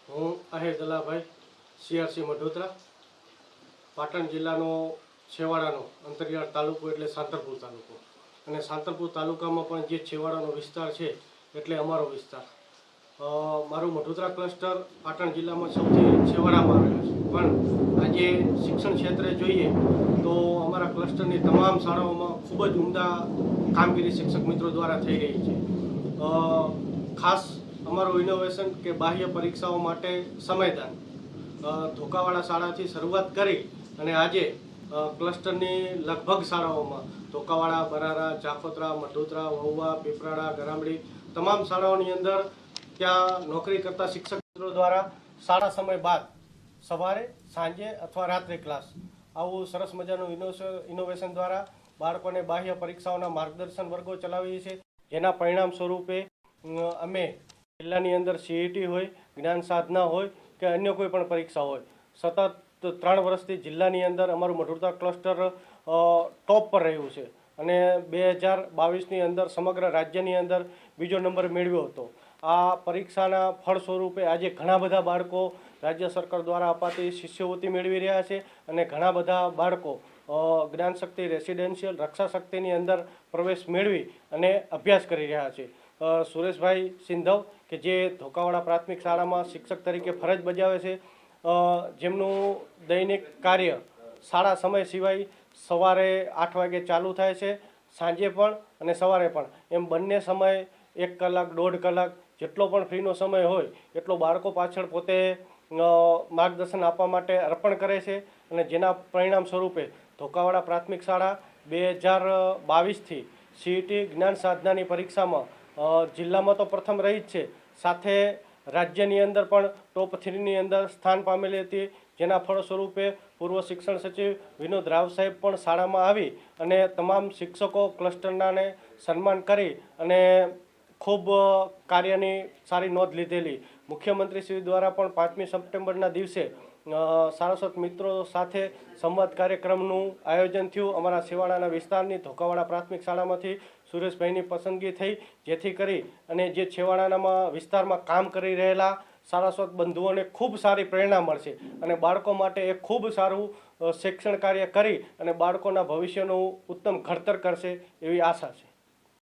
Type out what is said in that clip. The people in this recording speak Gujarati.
હું આહિર દલાભાઈ સીઆરસી મઢોતરા પાટણ જિલ્લાનો છેવાડાનો અંતરિયાળ તાલુકો એટલે સાંતરપુર તાલુકો અને સાંતરપુર તાલુકામાં પણ જે છેવાડાનો વિસ્તાર છે એટલે અમારો વિસ્તાર મારું મઢોતરા ક્લસ્ટર પાટણ જિલ્લામાં સૌથી છેવાડામાં આવેલું છે પણ આજે શિક્ષણ ક્ષેત્રે જોઈએ તો અમારા ક્લસ્ટરની તમામ શાળાઓમાં ખૂબ જ ઉમદા કામગીરી શિક્ષક મિત્રો દ્વારા થઈ રહી છે। ખાસ અમારું ઇનોવેશન કે બાહ્ય પરીક્ષાઓ માટે સમયદાન ધોકાવાળા શાળાથી શરૂઆત કરી અને આજે ક્લસ્ટરની લગભગ શાળાઓમાં ધોકાવાળા, બરારા, જાફોત્રા, મઢોતરા, વહુવા, પીપરાળા, ગરામડી તમામ શાળાઓની અંદર ત્યાં નોકરી કરતા શિક્ષક મિત્રો દ્વારા શાળા સમય બાદ સવારે, સાંજે અથવા રાત્રે ક્લાસ આવું સરસ મજાનું ઇનોવેશન દ્વારા બાળકોને બાહ્ય પરીક્ષાઓના માર્ગદર્શન વર્ગો ચલાવીએ છીએ। જેના પરિણામ સ્વરૂપે અમે જિલ્લાની અંદર સીઈટી હોય, જ્ઞાન સાધના હોય કે અન્ય કોઈ પણ પરીક્ષા હોય સતત 3 વર્ષથી જિલ્લાની અંદર અમારું મઢોતરા ક્લસ્ટર ટોપ પર રહ્યું છે અને 2022ની અંદર સમગ્ર રાજ્યની અંદર બીજો નંબર મેળવ્યો હતો। આ પરીક્ષાના ફળ સ્વરૂપે આજે ઘણા બધા બાળકો રાજ્ય સરકાર દ્વારા અપાતી શિષ્યવૃત્તિ મેળવી રહ્યા છે અને ઘણા બધા બાળકો જ્ઞાનશક્તિ રેસિડેન્શિયલ રક્ષા શક્તિની અંદર પ્રવેશ મેળવી અને અભ્યાસ કરી રહ્યા છે। સુરેશભાઈ સિંધવ કે જે ધોકાવાળા પ્રાથમિક શાળામાં શિક્ષક તરીકે ફરજ બજાવે છે, જેમનું દૈનિક કાર્ય શાળા સમય સિવાય સવારે 8 વાગે ચાલુ થાય છે, સાંજે પણ અને સવારે પણ એમ બંને સમય 1 કલાક 1.5 કલાક જેટલો પણ ફ્રીનો સમય હોય એટલો બાળકો પાછળ પોતે માર્ગદર્શન આપવા માટે અર્પણ કરે છે અને જેના પરિણામ સ્વરૂપે ધોકાવાળા પ્રાથમિક શાળા 2022થી સીઈટી જ્ઞાન સાધનાની પરીક્ષામાં જિલ્લામાં તો પ્રથમ રહી જ છે, સાથે રાજ્યની અંદર પણ ટોપ 3ની અંદર સ્થાન પામેલી હતી। જેના ફળ સ્વરૂપે પૂર્વ શિક્ષણ સચિવ વિનોદ રાવ સાહેબ પણ શાળામાં આવી અને તમામ શિક્ષકો ક્લસ્ટરનાને સન્માન કરી અને ખૂબ કાર્યની સારી નોંધ લીધેલી। મુખ્યમંત્રી શ્રી દ્વારા પણ 5મી સપ્ટેમ્બરના દિવસે સારસ્વત મિત્રો સાથે સંવાદ કાર્યક્રમનું આયોજન થયું। અમારા છેવાડાના વિસ્તારની ધોકાવાળા પ્રાથમિક શાળામાંથી સુરેશભાઈની પસંદગી થઈ, જેથી કરી અને જે છેવાડાના વિસ્તારમાં કામ કરી રહેલા સારસ્વત બંધુઓને ખૂબ સારી પ્રેરણા મળશે અને બાળકો માટે એક ખૂબ સારું શિક્ષણ કાર્ય કરી અને બાળકોના ભવિષ્યનું ઉત્તમ ઘડતર કરશે એવી આશા છે।